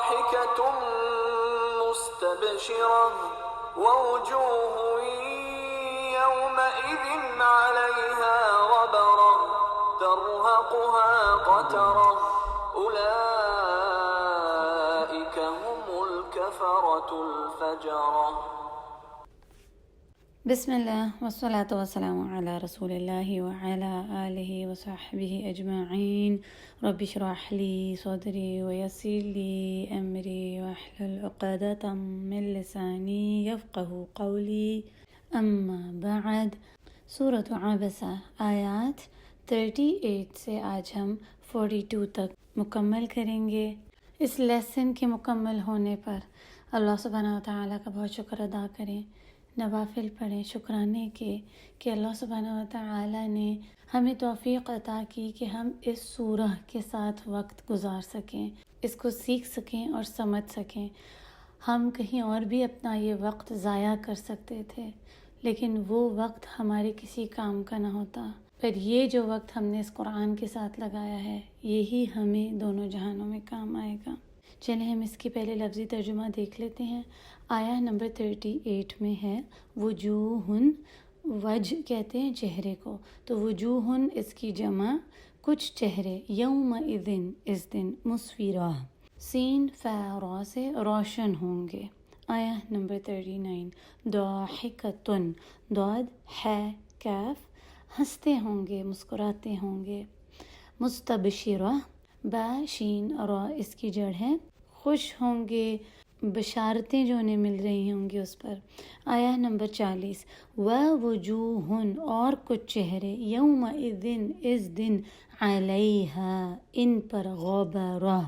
ضاحكة مستبشرة ووجوه يومئذ عليها غبرة ترهقها قترة أولئك هم الكفرة الفجرة. بسم الله والصلاة والسلام على رسول الله وعلى آله وصحبه أجمعين. رب اشرح لي صدري ويسر لي أمري واحلل عقدة من لساني يفقه قولي. أما بعد، سورة عبسہ آیات 38 سے آج ہم 42 تک مکمل کریں گے۔ اس لیسن کے مکمل ہونے پر اللہ سبحانہ وتعالیٰ کا بہت شکر ادا کریں، نوافل پڑھیں شکرانے کے کہ اللہ سبحانہ وتعالیٰ نے ہمیں توفیق عطا کی کہ ہم اس سورہ کے ساتھ وقت گزار سکیں، اس کو سیکھ سکیں اور سمجھ سکیں۔ ہم کہیں اور بھی اپنا یہ وقت ضائع کر سکتے تھے، لیکن وہ وقت ہمارے کسی کام کا نہ ہوتا، پر یہ جو وقت ہم نے اس قرآن کے ساتھ لگایا ہے یہی ہمیں دونوں جہانوں میں کام آئے گا۔ چلیں ہم اس کی پہلے لفظی ترجمہ دیکھ لیتے ہیں۔ آیا نمبر 38 میں ہے وجوہن، وجہ کہتے ہیں چہرے کو، تو وجوہن اس کی جمع کچھ چہرے، یومئذن اس دن، مسفرہ سین فا را سے روشن ہوں گے۔ آیا نمبر 39 ضاحکۃن، ضاد ہے کیف، ہنستے ہوں گے مسکراتے ہوں گے۔ مستبشرہ با شین را اس کی جڑ ہے، خوش ہوں گے، بشارتیں جو انہیں مل رہی ہوں گی اس پر۔ آیا نمبر 40 ووجوہن اور کچھ چہرے، یومئذن اس دن، علیہا ان پر، غبرہ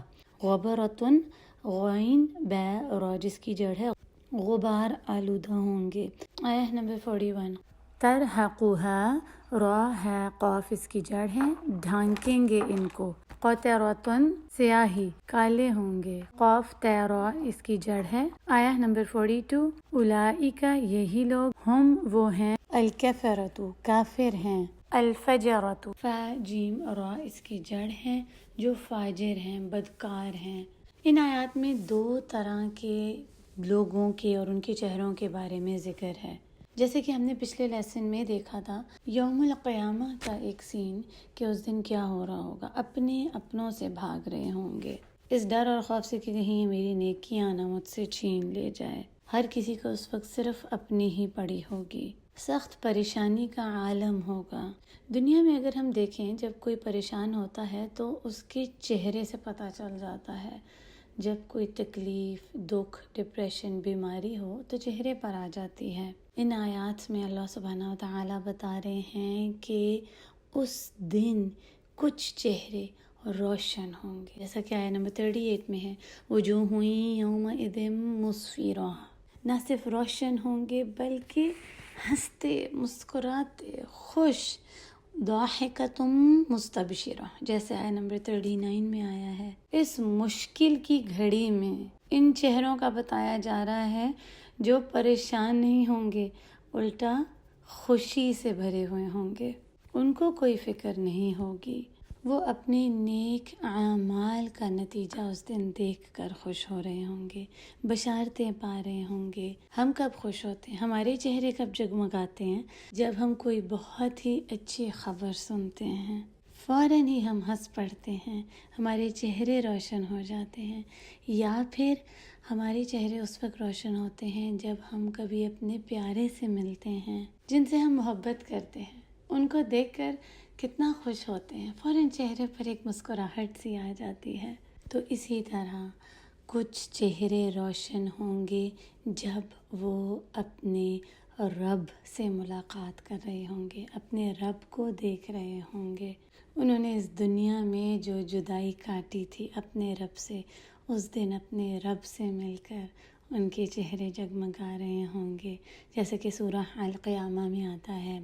غبرتن غین بے را جس کی جڑ ہے، غبار آلودہ ہوں گے۔ آیا نمبر 41 ترہقھا را ہے قاف اس کی جڑ ہے، ڈھانکیں گے ان کو، قطرۃن سیاہی، کالے ہوں گے، قاف تیرا اس کی جڑ ہے۔ آیا نمبر 42 اولئک یہی لوگ، ہم وہ ہیں، الکفرۃ کافر ہیں، الفجرۃ فا جیم را اس کی جڑ ہے، جو فاجر ہیں، بدکار ہیں۔ ان آیات میں دو طرح کے لوگوں کے اور ان کے چہروں کے بارے میں ذکر ہے۔ جیسے کہ ہم نے پچھلے لیسن میں دیکھا تھا یوم القیامہ کا ایک سین کہ اس دن کیا ہو رہا ہوگا، اپنوں سے بھاگ رہے ہوں گے، اس ڈر اور خوف سے کہ کہیں میری نیکیاں نہ مجھ سے چھین لے جائے۔ ہر کسی کو اس وقت صرف اپنی ہی پڑی ہوگی، سخت پریشانی کا عالم ہوگا۔ دنیا میں اگر ہم دیکھیں جب کوئی پریشان ہوتا ہے تو اس کے چہرے سے پتہ چل جاتا ہے۔ جب کوئی تکلیف، دکھ، ڈپریشن، بیماری ہو تو چہرے پر آ جاتی ہے۔ ان آیات میں اللہ سبحانہ وتعالیٰ بتا رہے ہیں کہ اس دن کچھ چہرے روشن ہوں گے، جیسا کہ آیت نمبر 38 میں ہے وجوہ یومئذ مسفرہ، نہ صرف روشن ہوں گے بلکہ ہنستے مسکراتے خوش، ضاحکۃ مستبشرہ جیسے آیت نمبر 39 میں آیا ہے۔ اس مشکل کی گھڑی میں ان چہروں کا بتایا جا رہا ہے جو پریشان نہیں ہوں گے، الٹا خوشی سے بھرے ہوئے ہوں گے، ان کو کوئی فکر نہیں ہوگی، وہ اپنے نیک اعمال کا نتیجہ اس دن دیکھ کر خوش ہو رہے ہوں گے، بشارتیں پا رہے ہوں گے۔ ہم کب خوش ہوتے ہیں، ہمارے چہرے کب جگمگاتے ہیں؟ جب ہم کوئی بہت ہی اچھی خبر سنتے ہیں، فوراً ہی ہم ہنس پڑتے ہیں، ہمارے چہرے روشن ہو جاتے ہیں۔ یا پھر ہمارے چہرے اس وقت روشن ہوتے ہیں جب ہم کبھی اپنے پیارے سے ملتے ہیں، جن سے ہم محبت کرتے ہیں، ان کو دیکھ کر کتنا خوش ہوتے ہیں، فوراً چہرے پر ایک مسکراہٹ سی آ جاتی ہے۔ تو اسی طرح کچھ چہرے روشن ہوں گے جب وہ اپنے رب سے ملاقات کر رہے ہوں گے، اپنے رب کو دیکھ رہے ہوں گے۔ انہوں نے اس دنیا میں جو جدائی کاٹی تھی اپنے رب سے، اس دن اپنے رب سے مل کر ان کے چہرے جگمگا رہے ہوں گے، جیسے کہ سورہ القیامہ میں آتا ہے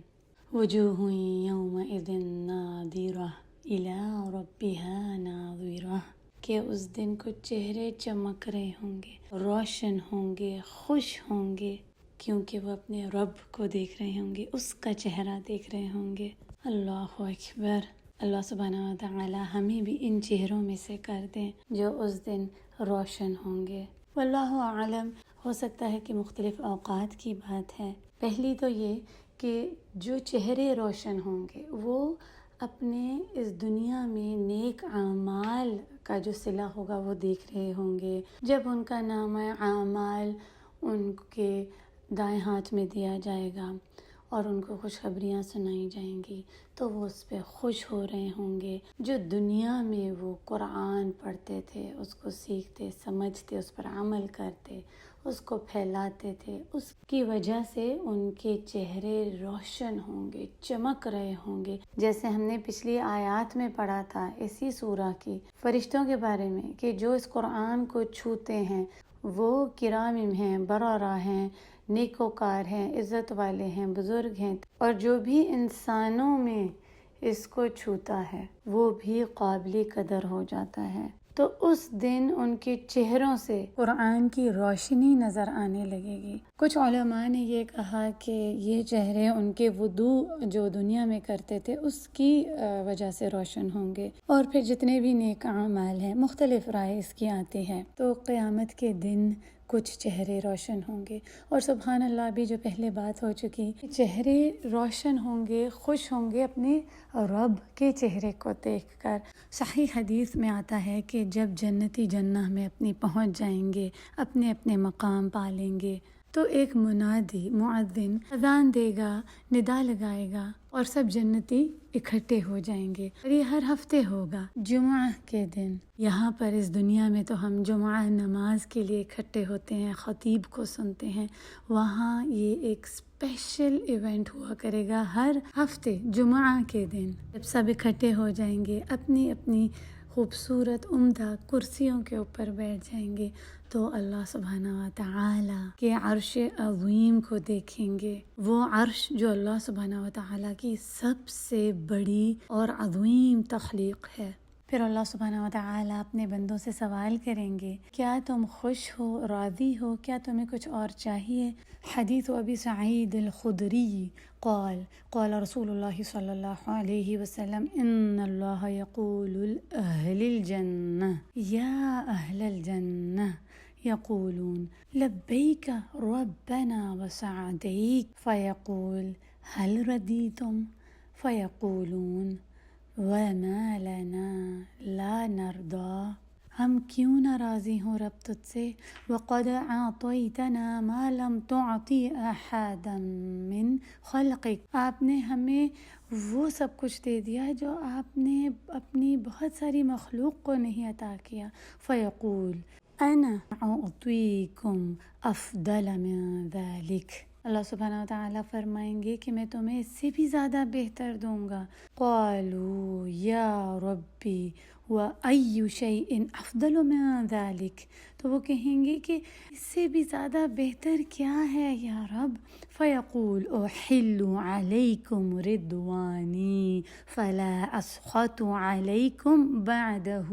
وجوہ یومئذ ناظرہ الی ربہا ناظرہ، کہ اس دن کچھ چہرے چمک رہے ہوں گے، روشن ہوں گے، خوش ہوں گے، کیونکہ وہ اپنے رب کو دیکھ رہے ہوں گے، اس کا چہرہ دیکھ رہے ہوں گے۔ اللہ اکبر۔ اللہ سبحانہ وتعالی ہمیں بھی ان چہروں میں سے کر دیں جو اس دن روشن ہوں گے۔ واللہ اعلم، ہو سکتا ہے کہ مختلف اوقات کی بات ہے۔ پہلی تو یہ کہ جو چہرے روشن ہوں گے وہ اپنے اس دنیا میں نیک اعمال کا جو صلہ ہوگا وہ دیکھ رہے ہوں گے۔ جب ان کا نامہ اعمال ان کے دائیں ہاتھ میں دیا جائے گا اور ان کو خوشخبریاں سنائی جائیں گی تو وہ اس پہ خوش ہو رہے ہوں گے۔ جو دنیا میں وہ قرآن پڑھتے تھے، اس کو سیکھتے، سمجھتے، اس پر عمل کرتے، اس کو پھیلاتے تھے، اس کی وجہ سے ان کے چہرے روشن ہوں گے، چمک رہے ہوں گے۔ جیسے ہم نے پچھلی آیات میں پڑھا تھا اسی سورہ کی فرشتوں کے بارے میں کہ جو اس قرآن کو چھوتے ہیں وہ کرام ہیں، بررہ ہیں، نیکوکار ہیں، عزت والے ہیں، بزرگ ہیں، اور جو بھی انسانوں میں اس کو چھوتا ہے وہ بھی قابل قدر ہو جاتا ہے۔ تو اس دن ان کے چہروں سے قرآن کی روشنی نظر آنے لگے گی۔ کچھ علماء نے یہ کہا کہ یہ چہرے ان کے وضو جو دنیا میں کرتے تھے اس کی وجہ سے روشن ہوں گے، اور پھر جتنے بھی نیک اعمال ہیں، مختلف رائے اس کی آتی ہے۔ تو قیامت کے دن کچھ چہرے روشن ہوں گے، اور سبحان اللہ بھی جو پہلے بات ہو چکی، چہرے روشن ہوں گے، خوش ہوں گے اپنے رب کے چہرے کو دیکھ کر۔ صحیح حدیث میں آتا ہے کہ جب جنتی جنہ میں اپنی پہنچ جائیں گے، اپنے اپنے مقام پالیں گے، تو ایک منادی معذن اذان دے گا، ندا لگائے گا، اور سب جنتی اکٹھے ہو جائیں گے۔ اور یہ ہر ہفتے ہوگا جمعہ کے دن۔ یہاں پر اس دنیا میں تو ہم جمعہ نماز کے لیے اکٹھے ہوتے ہیں، خطیب کو سنتے ہیں، وہاں یہ ایک اسپیشل ایونٹ ہوا کرے گا ہر ہفتے جمعہ کے دن، جب سب اکٹھے ہو جائیں گے، اپنی اپنی خوبصورت عمدہ کرسیوں کے اوپر بیٹھ جائیں گے، تو اللہ سبحانہ و تعالی کے عرش عظیم کو دیکھیں گے۔ وہ عرش جو اللہ سبحانہ و تعالی کی سب سے بڑی اور عظیم تخلیق ہے۔ پھر اللہ سبحانہ و تعالی اپنے بندوں سے سوال کریں گے، کیا تم خوش ہو، راضی ہو، کیا تمہیں کچھ اور چاہیے؟ حدیث ابی سعید الخدری قال قال رسول اللہ صلی اللہ علیہ وسلم ان اللہ یقول لأہل الجنہ یا اہل الجنہ یقولون لبیک ربنا وسعدیک فیقول هل ردیتم فیقولون وما لنا لا نرضى، ہم کیوں نہ راضی ہوں رب تجھ سے، وقد اعطیتنا ما لم تعطی احدا من خلقک، آپ نے ہمیں وہ سب کچھ دے دیا جو آپ نے اپنی بہت ساری مخلوق کو نہیں عطا کیا۔ فیقول انا اعطیکم افضل من ذلک، اللہ سبحانہ و تعالیٰ فرمائیں گے کہ میں تمہیں اس سے بھی زیادہ بہتر دوں گا۔ قالوا یا ربی وَأَيُّ شَيْءٍ أَفْضَلُ مِنْ ذَلِكَ، تو وہ کہیں گے کہ اس سے بھی زیادہ بہتر کیا ہے یا رب؟ فَيَقُولُ أُحِلُّ عَلَيْكُمْ رِضْوَانِي فَلَا أَسْخَطُ عَلَيْكُمْ بَعْدَهُ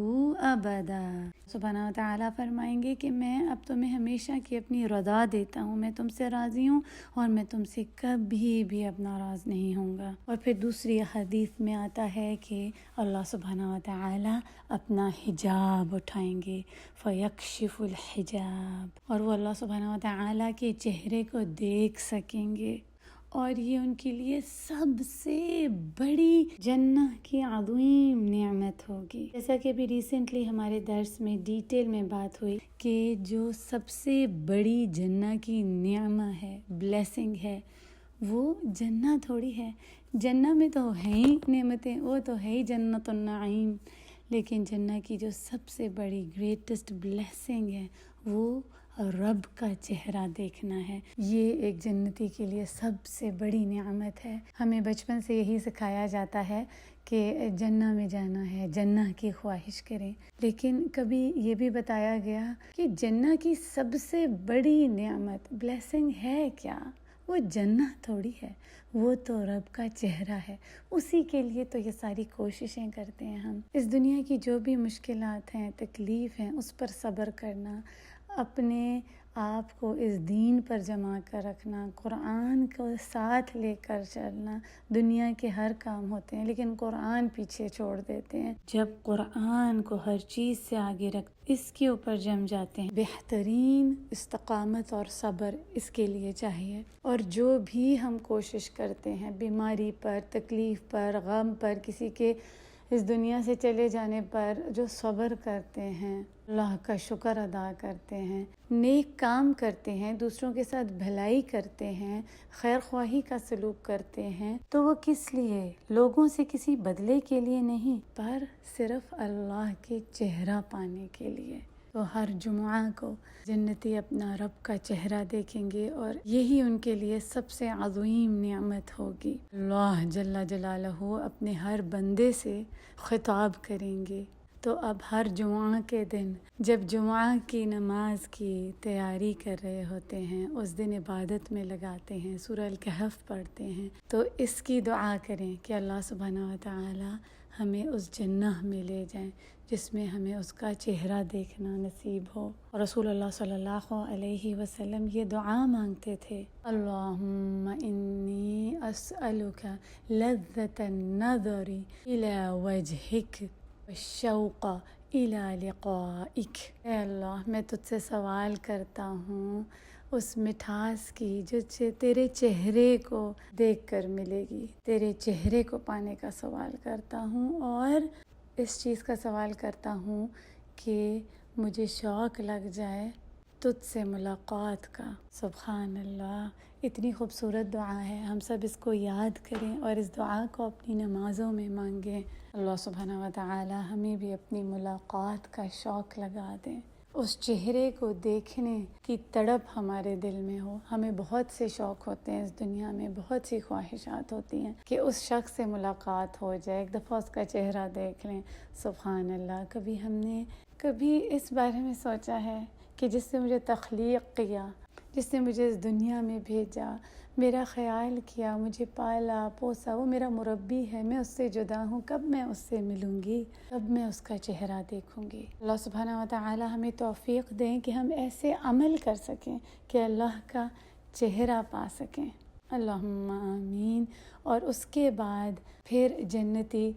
أَبَدًا، سبحانہ و تعالیٰ فرمائیں گے کہ میں اب تمہیں ہمیشہ کی اپنی رضا دیتا ہوں، میں تم سے راضی ہوں اور میں تم سے کبھی بھی اب ناراض نہیں ہوں گا۔ اور پھر دوسری حدیث میں آتا ہے کہ اللہ سبحانہ و تعالیٰ اپنا حجاب اٹھائیں گے، فیکشف الحجاب، اور وہ اللہ سبحانہ و تعالیٰ کے چہرے کو دیکھ سکیں گے، اور یہ ان کے لیے سب سے بڑی جنہ کی عظیم نعمت ہوگی۔ جیسا کہ ابھی ریسنٹلی ہمارے درس میں ڈیٹیل میں بات ہوئی کہ جو سب سے بڑی جنہ کی نعمت ہے، بلیسنگ ہے، وہ جنہ تھوڑی ہے۔ جنہ میں تو ہے ہی نعمتیں، وہ تو ہے ہی جنت النعیم، لیکن جنہ کی جو سب سے بڑی گریٹسٹ بلیسنگ ہے وہ رب کا چہرہ دیکھنا ہے۔ یہ ایک جنتی کے لیے سب سے بڑی نعمت ہے۔ ہمیں بچپن سے یہی سکھایا جاتا ہے کہ جنہ میں جانا ہے، جنہ کی خواہش کریں، لیکن کبھی یہ بھی بتایا گیا کہ جنہ کی سب سے بڑی نعمت بلیسنگ ہے کیا؟ وہ جنہ تھوڑی ہے، وہ تو رب کا چہرہ ہے، اسی کے لیے تو یہ ساری کوششیں کرتے ہیں ہم۔ اس دنیا کی جو بھی مشکلات ہیں، تکلیف ہیں، اس پر صبر کرنا، اپنے آپ کو اس دین پر جمع کر رکھنا، قرآن کو ساتھ لے کر چلنا۔ دنیا کے ہر کام ہوتے ہیں لیکن قرآن پیچھے چھوڑ دیتے ہیں۔ جب قرآن کو ہر چیز سے آگے رکھ اس کے اوپر جم جاتے ہیں، بہترین استقامت اور صبر اس کے لیے چاہیے۔ اور جو بھی ہم کوشش کرتے ہیں بیماری پر، تکلیف پر، غم پر، کسی کے اس دنیا سے چلے جانے پر جو صبر کرتے ہیں، اللہ کا شکر ادا کرتے ہیں، نیک کام کرتے ہیں، دوسروں کے ساتھ بھلائی کرتے ہیں، خیر خواہی کا سلوک کرتے ہیں، تو وہ کس لیے؟ لوگوں سے کسی بدلے کے لیے نہیں، پر صرف اللہ کے چہرہ پانے کے لیے۔ تو ہر جمعہ کو جنتی اپنا رب کا چہرہ دیکھیں گے اور یہی ان کے لیے سب سے عظیم نعمت ہوگی۔ اللہ جل جلالہ اپنے ہر بندے سے خطاب کریں گے۔ تو اب ہر جمعہ کے دن جب جمعہ کی نماز کی تیاری کر رہے ہوتے ہیں، اس دن عبادت میں لگاتے ہیں، سورہ الکہف پڑھتے ہیں، تو اس کی دعا کریں کہ اللہ سبحانہ و تعالی ہمیں اس جنہ میں لے جائیں جس میں ہمیں اس کا چہرہ دیکھنا نصیب ہو۔ رسول اللہ صلی اللہ علیہ وسلم یہ دعا مانگتے تھے، اللہم انی اسألک لذت النظر الی وجہک والشوق الی لقائک۔ اے اللہ میں تجھ سے سوال کرتا ہوں اس مٹھاس کی جو تیرے چہرے کو دیکھ کر ملے گی، تیرے چہرے کو پانے کا سوال کرتا ہوں، اور اس چیز کا سوال کرتا ہوں کہ مجھے شوق لگ جائے تجھ سے ملاقات کا۔ سبحان اللہ، اتنی خوبصورت دعا ہے، ہم سب اس کو یاد کریں اور اس دعا کو اپنی نمازوں میں مانگیں۔ اللہ سبحانہ و تعالی ہمیں بھی اپنی ملاقات کا شوق لگا دیں، اس چہرے کو دیکھنے کی تڑپ ہمارے دل میں ہو۔ ہمیں بہت سے شوق ہوتے ہیں اس دنیا میں، بہت سی خواہشات ہوتی ہیں کہ اس شخص سے ملاقات ہو جائے، ایک دفعہ اس کا چہرہ دیکھ لیں۔ سبحان اللہ، کبھی ہم نے اس بارے میں سوچا ہے کہ جس سے مجھے تخلیق کیا، جس نے مجھے اس دنیا میں بھیجا، میرا خیال کیا، مجھے پالا پوسا، وہ میرا مربی ہے، میں اس سے جدا ہوں، کب میں اس سے ملوں گی، کب میں اس کا چہرہ دیکھوں گی۔ اللہ سبحانہ و تعالی ہمیں توفیق دیں کہ ہم ایسے عمل کر سکیں کہ اللہ کا چہرہ پا سکیں۔ اللہم آمین۔ اور اس کے بعد پھر جنتی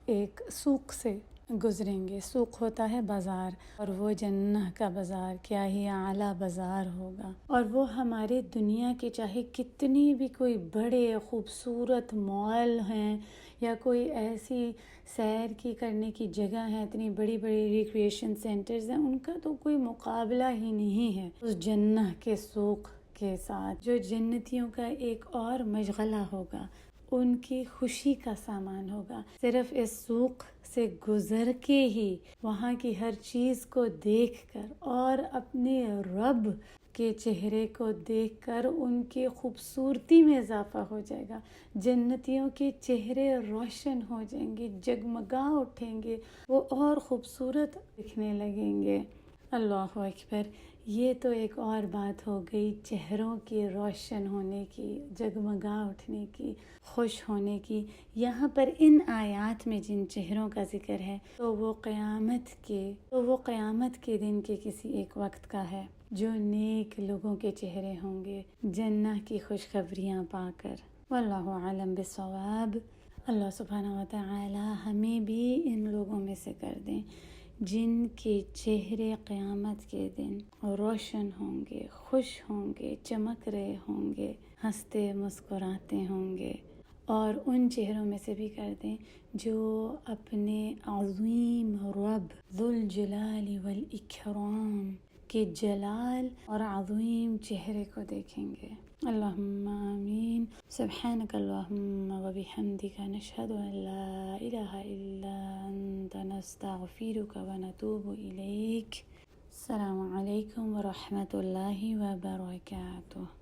ایک سوق سے گزریں گے۔ سوق ہوتا ہے بازار، اور وہ جنہ کا بازار کیا ہی اعلیٰ بازار ہوگا، اور وہ ہمارے دنیا کے چاہے کتنی بھی کوئی بڑے خوبصورت مال ہیں یا کوئی ایسی سیر کی کرنے کی جگہ ہیں، اتنی بڑی بڑی ریکریشن سینٹرز ہیں، ان کا تو کوئی مقابلہ ہی نہیں ہے اس جنہ کے سوق کے ساتھ، جو جنتیوں کا ایک اور مشغلہ ہوگا، ان کی خوشی کا سامان ہوگا۔ صرف اس سوق سے گزر کے ہی وہاں کی ہر چیز کو دیکھ کر اور اپنے رب کے چہرے کو دیکھ کر ان کی خوبصورتی میں اضافہ ہو جائے گا۔ جنتیوں کے چہرے روشن ہو جائیں گے، جگمگا اٹھیں گے، وہ اور خوبصورت دکھنے لگیں گے۔ اللہ اکبر۔ یہ تو ایک اور بات ہو گئی چہروں کے روشن ہونے کی، جگمگا اٹھنے کی، خوش ہونے کی۔ یہاں پر ان آیات میں جن چہروں کا ذکر ہے تو وہ قیامت کے دن کے کسی ایک وقت کا ہے، جو نیک لوگوں کے چہرے ہوں گے جنہ کی خوشخبریاں پا کر۔ واللہ اعلم بالصواب۔ اللہ سبحانہ و تعالی ہمیں بھی ان لوگوں میں سے کر دیں جن کے چہرے قیامت کے دن روشن ہوں گے، خوش ہوں گے، چمک رہے ہوں گے، ہنستے مسکراتے ہوں گے، اور ان چہروں میں سے بھی کر دیں جو اپنے عظیم رب ذوالجلال والاکرام کے جلال اور عظیم چہرے کو دیکھیں گے۔ اللہم آمین۔ سبحانک اللہم وبحمدک، نشہد ان لا الہ الا انت، نستغفرک ونتوب الیک۔ السلام علیکم ورحمۃ اللہ وبرکاتہ۔